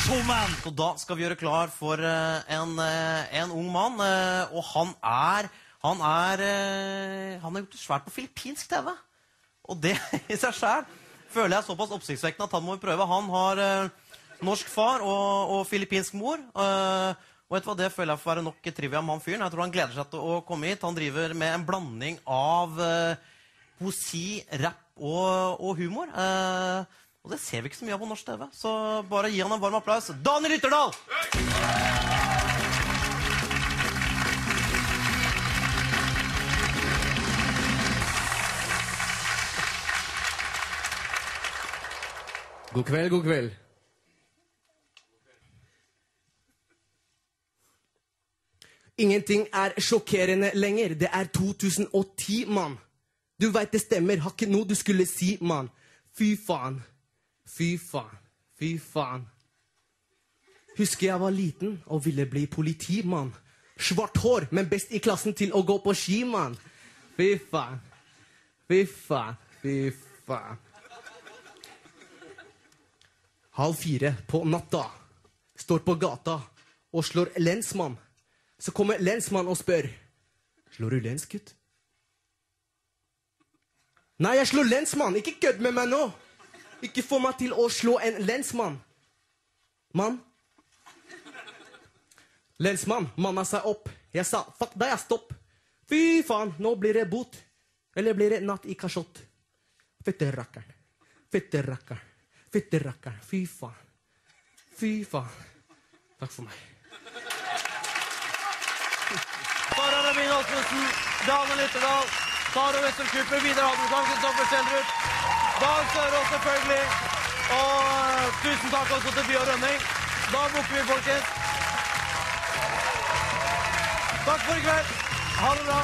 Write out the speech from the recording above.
showman! Så da skal vi gjøre klar for en ung mann, og han har gjort det svært på filippinsk TV. Og det i seg selv føler jeg såpass oppsiktsvekkende at han må prøve. Han har norsk far og filippinsk mor, og vet du hva, det føler jeg får være nok trivia om han fyren. Jeg tror han gleder seg til å komme hit. Han driver med en blanding av poesi, rap og humor. Og det ser vi ikke så mye av på norsk TV. Så bare gi han en varm applaus. Daniel Ytterdal! God kveld, god kveld. Ingenting er sjokkerende lenger. Det er 2010, mann. Du vet det stemmer. Har ikke noe du skulle si, mann. Fy faen. Fy faen. Fy faen. Husker jeg var liten og ville bli politi, mann. Svart hår, men best i klassen til å gå på ski, mann. Fy faen. Fy faen. Fy faen. 3:30 på natta. Står på gata og slår lensmann. Så kommer lensmann og spør. Slår du lens, gutt? Nei, jeg slår lensmann. Ikke kødd med meg nå. Ikke få meg til å slå en lensmann. Mann. Lensmann manna seg opp. Jeg sa, fuck deg, jeg stopp. Fy faen, nå blir det bot. Eller blir det natt i kasjott. Fette rakkeren. Fette rakkeren. Fette rakkeren. Fy faen. Fy faen. Takk for meg. Sara Rabin Osmundsen, Daniel Ytterdal, Taro Vesterkuppe, Vidar Haddelkamp, Kristoffer Schjelderup, Dag Sørås selvfølgelig, og tusen takk også til Bjørn Rønning. Da bukker vi, folkens. Takk for i kveld. Ha det bra.